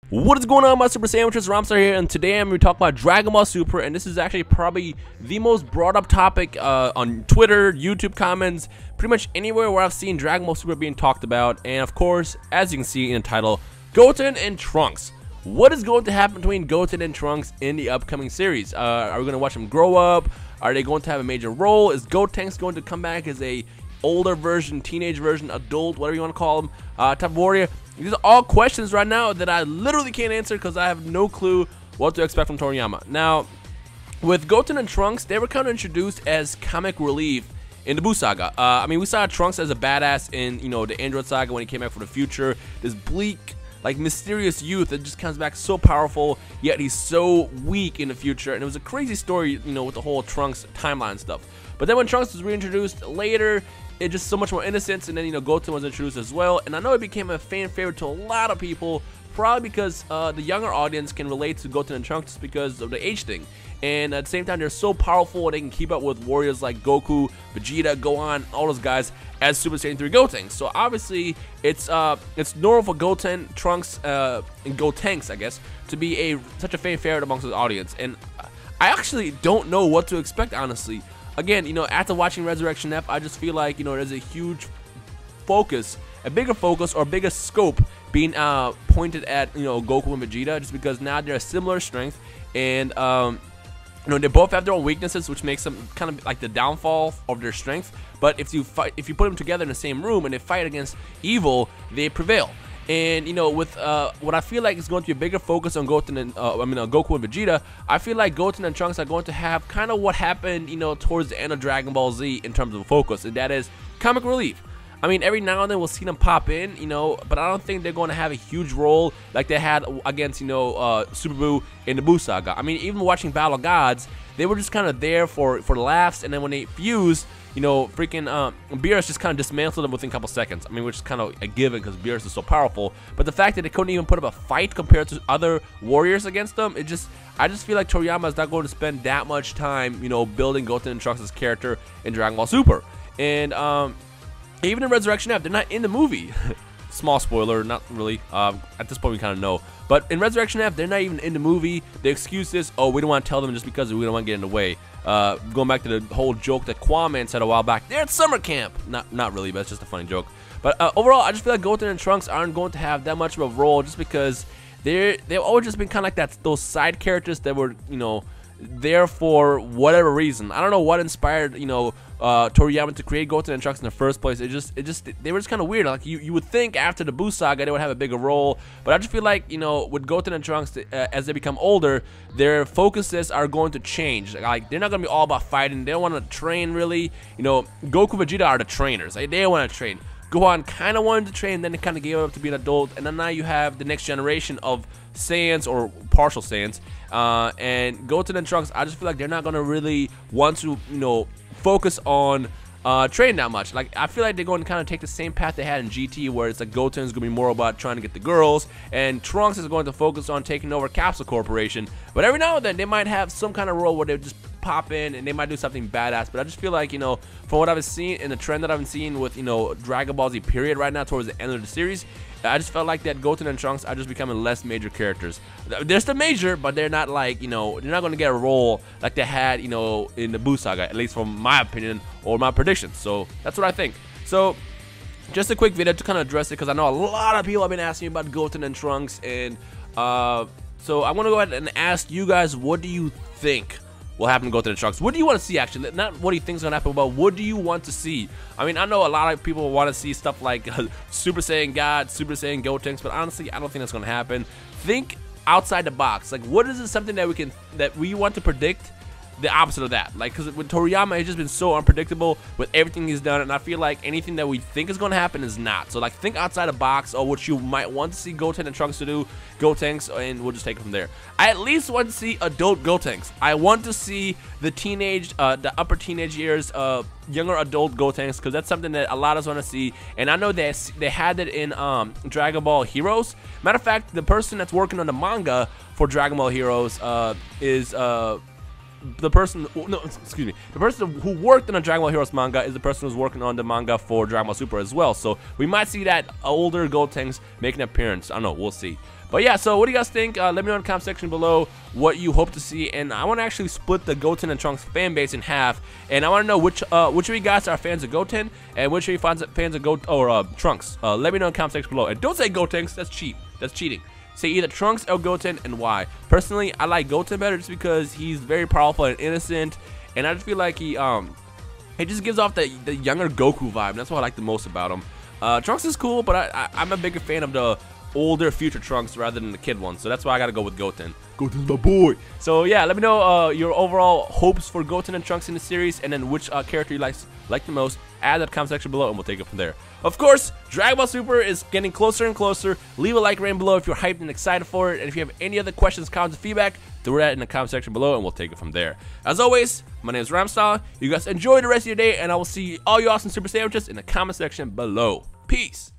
What is going on, my Super Sandwiches? Rhymestyle here, and today I'm going to talk about Dragon Ball Super, and this is actually probably the most brought up topic on Twitter, YouTube comments, pretty much anywhere where I've seen Dragon Ball Super being talked about, and of course, as you can see in the title, Goten and Trunks. What is going to happen between Goten and Trunks in the upcoming series? Are we going to watch them grow up? Are they going to have a major role? Is Gotenks going to come back as a older version, teenage version, adult, whatever you want to call them, type of warrior? These are all questions right now that I literally can't answer because I have no clue what to expect from Toriyama. Now, with Goten and Trunks, they were kind of introduced as comic relief in the Buu Saga. I mean, we saw Trunks as a badass in, the Android Saga when he came back for the future. This bleak, like, mysterious youth that just comes back so powerful, yet he's so weak in the future. And it was a crazy story, with the whole Trunks timeline stuff. But then when Trunks was reintroduced later, it's just so much more innocence, and then Goten was introduced as well, and I know it became a fan favorite to a lot of people, probably because the younger audience can relate to Goten and Trunks just because of the age thing, and at the same time they're so powerful they can keep up with warriors like Goku, Vegeta, Gohan, all those guys as Super Saiyan 3 Gotenks. So obviously it's normal for Goten, Trunks, and Gotenks, I guess, to be such a fan favorite amongst the audience, and I actually don't know what to expect, honestly. Again, after watching Resurrection F, I just feel like, there's a huge focus, a bigger focus or bigger scope being pointed at, Goku and Vegeta, just because now they're a similar strength, and, they both have their own weaknesses, which makes them kind of like the downfall of their strength. But if you put them together in the same room and they fight against evil, they prevail. And with what I feel like is going to be a bigger focus on Goten and Goku and Vegeta, I feel like Goten and Trunks are going to have kind of what happened, towards the end of Dragon Ball Z in terms of a focus, and that is comic relief. I mean, every now and then we'll see them pop in, but I don't think they're going to have a huge role like they had against, Super Buu in the Buu Saga. I mean, even watching Battle of Gods, they were just kind of there for the laughs, and then when they fused, freaking Beerus just kind of dismantled them within a couple seconds. I mean, which is kind of a given because Beerus is so powerful. But the fact that they couldn't even put up a fight compared to other warriors against them, I just feel like Toriyama is not going to spend that much time, building Goten and Trunks' character in Dragon Ball Super. And even in Resurrection F, they're not in the movie. Small spoiler, not really. At this point, we kind of know. But in Resurrection F, they're not even in the movie. The excuse is, oh, we don't want to tell them just because we don't want to get in the way. Going back to the whole joke that Kwame said a while back, they're at summer camp. Not really, but it's just a funny joke. But overall, I just feel like Goten and Trunks aren't going to have that much of a role just because they've always just been kind of like those side characters that were, there for whatever reason. I don't know what inspired, Toriyama to create Goten and Trunks in the first place. They were just kind of weird. Like you would think after the Buu Saga they would have a bigger role, but I just feel like with Goten and Trunks, as they become older, their focuses are going to change. Like they're not gonna be all about fighting. They don't want to train really. Goku, Vegeta are the trainers. Like, they want to train. Gohan kind of wanted to train, then they kind of gave up to be an adult, and then now you have the next generation of Saiyans or partial Saiyans, and Goten and Trunks. I just feel like they're not gonna really want to, focus on training that much. Like, I feel like they're going to kind of take the same path they had in GT, where it's like Goten is going to be more about trying to get the girls, and Trunks is going to focus on taking over Capsule Corporation. But every now and then, they might have some kind of role where they just pop in and they might do something badass. But I just feel like, from what I've seen and the trend that I've been seeing with, Dragon Ball Z period right now towards the end of the series, I just felt like that Goten and Trunks are just becoming less major characters. They're still major, but they're not like, they're not going to get a role like they had, in the Buu Saga, at least from my opinion or my predictions. So that's what I think. So just a quick video to kind of address it, because I know a lot of people have been asking about Goten and Trunks, and so I'm going to go ahead and ask you guys, what do you think will happen to Goten and Trunks? What do you want to see, actually? Not what do you think is going to happen, but what do you want to see? I mean, I know a lot of people want to see stuff like Super Saiyan God, Super Saiyan Gotenks, but honestly, I don't think that's going to happen. Think outside the box. Like, what is something that we want to predict the opposite of that? Like, because with Toriyama, it's just been so unpredictable with everything he's done, and I feel like anything that we think is going to happen is not. So, like, think outside the box, or what you might want to see Goten and Trunks to do, Gotenks, and we'll just take it from there. I at least want to see adult Gotenks. I want to see the upper teenage years, younger adult Gotenks, because that's something that a lot of us want to see, and I know they had it in Dragon Ball Heroes. Matter of fact, the person that's working on the manga for Dragon Ball Heroes is the person who worked on the Dragon Ball Heroes manga is the person who's working on the manga for Dragon Ball Super as well. So we might see that older Gotenks make an appearance. I don't know, we'll see. But yeah, so what do you guys think? Let me know in the comment section below what you hope to see, and I want to actually split the Goten and Trunks fan base in half, and I want to know which of you guys are fans of Goten and which of you fans of Trunks. Let me know in the comment section below, and don't say Gotenks. That's cheap. That's cheating. Say either Trunks or Goten, and why. Personally, I like Goten better just because he's very powerful and innocent, and I just feel like he just gives off the younger Goku vibe. That's what I like the most about him. Trunks is cool, but I'm a bigger fan of the older future Trunks rather than the kid one, so that's why I gotta go with Goten. Goten's my boy. So yeah, let me know your overall hopes for Goten and Trunks in the series, and then which character you like the most. Add that comment section below, and we'll take it from there. Of course, Dragon Ball Super is getting closer and closer. Leave a like rating below if you're hyped and excited for it, and if you have any other questions, comments, and feedback, throw that in the comment section below, and we'll take it from there. As always, my name is Rhymestyle. You guys enjoy the rest of your day, and I will see all you awesome Super Sandwiches in the comment section below. Peace.